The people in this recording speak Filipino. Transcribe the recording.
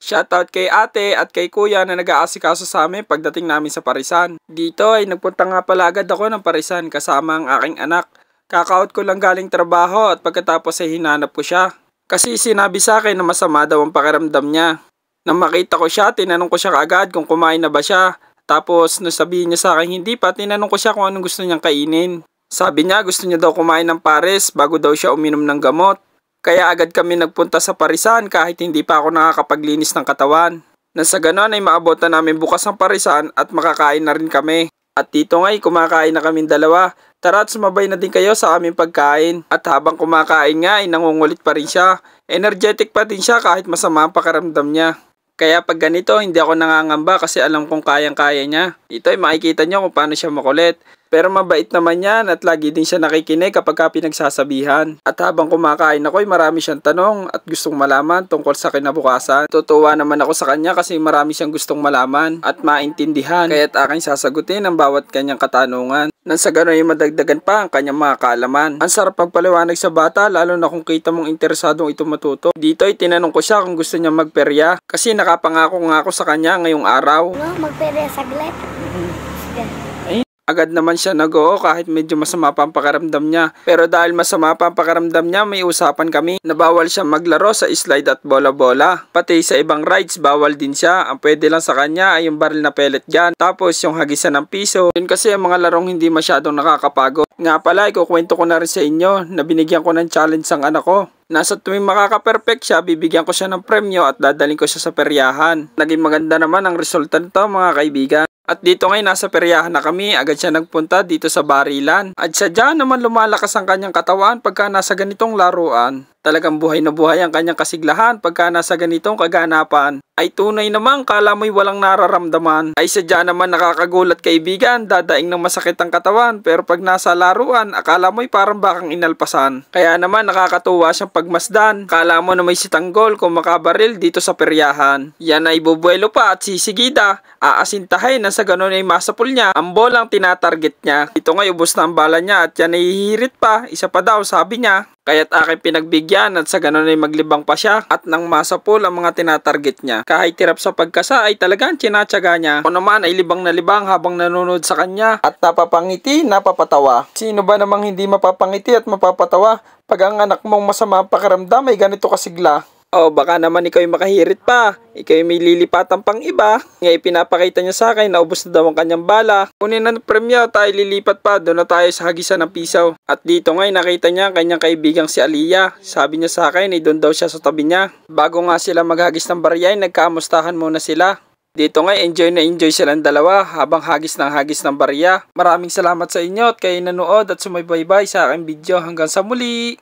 Shoutout kay ate at kay kuya na nag-aasikaso sa amin pagdating namin sa Parisan. Dito ay nagpunta nga pala agad ako ng Parisan kasama ang aking anak. Kakaot ko lang galing trabaho at pagkatapos ay hinanap ko siya. Kasi sinabi sa akin na masama daw ang pakiramdam niya. Nang makita ko siya, tinanong ko siya kaagad kung kumain na ba siya. Tapos nasabihin niya sa akin hindi pa, tinanong ko siya kung anong gusto niyang kainin. Sabi niya gusto niya daw kumain ng pares bago daw siya uminom ng gamot. Kaya agad kami nagpunta sa Parisan kahit hindi pa ako nakakapaglinis ng katawan. Nang sa ganon ay maabotan namin bukas ang Parisan at makakain na rin kami. At dito nga'y kumakain na kaming dalawa. Tara at sumabay na din kayo sa aming pagkain. At habang kumakain nga ay nangungulit pa rin siya. Energetic pa din siya kahit masama ang pakiramdam niya. Kaya pag ganito hindi ako nangangamba kasi alam kong kayang-kaya niya. Ito ay makikita niyo kung paano siya makulit. Pero mabait naman yan at lagi din siya nakikinig kapag pinagsasabihan. At habang kumakain ako ay marami siyang tanong at gustong malaman tungkol sa kinabukasan. Tutuwa naman ako sa kanya kasi marami siyang gustong malaman at maintindihan. Kaya't aking sasagutin ang bawat kanyang katanungan. Nang sa gano'n ay madagdagan pa ang kanyang mga kaalaman. Ang sarap pagpaliwanag sa bata lalo na kung kita mong interesadong ito matuto. Dito ay tinanong ko siya kung gusto niya magperya kasi nakapangako nga ako sa kanya ngayong araw. No, magperya saglit. Agad naman siya nag-oo kahit medyo masama pa ang pakiramdam niya. Pero dahil masama pa ang pakiramdam niya, may usapan kami na bawal siya maglaro sa slide at bola-bola. Pati sa ibang rides, bawal din siya. Ang pwede lang sa kanya ay yung baril na pellet gun. Tapos yung hagisan ng piso. Yun kasi ang mga larong hindi masyadong nakakapagod. Nga pala, ikukwento ko na rin sa inyo na binigyan ko ng challenge ang anak ko. Nasa tuwing makaka-perfect siya, bibigyan ko siya ng premyo at dadaling ko siya sa peryahan. Naging maganda naman ang resulta nito mga kaibigan. At dito ngayon nasa peryahan na kami, agad siya nagpunta dito sa barilan. At sadya naman lumalakas ang kanyang katawan pagka nasa ganitong laruan. Talagang buhay na buhay ang kanyang kasiglahan pagka nasa ganitong kaganapan. Ay tunay naman kala mo'y walang nararamdaman. Ay sadya naman nakakagulat kaibigan, dadaing ng masakit ang katawan. Pero pag nasa laruan, akala mo'y parang bakang inalpasan. Kaya naman nakakatuwa siyang pagmasdan. Kala mo na may sitanggol kung makabaril dito sa peryahan. Yan ay bubuelo pa at sisigida. Aasintahin na sa ganun ay masapul niya. Ang bolang tinatarget niya. Dito ngay ubos na ang bala niya at yan ay hihirit pa. Isa pa daw sabi niya. Kaya't aking pinagbigyan at sa ganun ay maglibang pa siya at nang masapul ang mga tinatarget niya. Kahit tirap sa pagkasa ay talagang tinatsaga niya. Ako naman ay libang na libang habang nanonood sa kanya at napapangiti, napapatawa. Sino ba namang hindi mapapangiti at mapapatawa pag ang anak mong masama ang pakiramdam ay ganito kasigla? O baka naman ikaw ay makahirit pa, ikaw ay may lilipatan pang iba. Ngayon pinapakita niya sa akin na ubos na daw ang kanyang bala. Kunin na ng premyo, tayo lilipat pa, doon na tayo sa hagisan ng pisaw. At dito ngayon nakita niya ang kanyang kaibigang si Aliyah. Sabi niya sa akin ay doon daw siya sa tabi niya. Bago nga sila maghagis ng barya ay nagkamustahan muna sila. Dito nga enjoy na enjoy silang dalawa habang hagis ng barya. Maraming salamat sa inyo at kayo nanood at sumaybaybay sa aking video. Hanggang sa muli!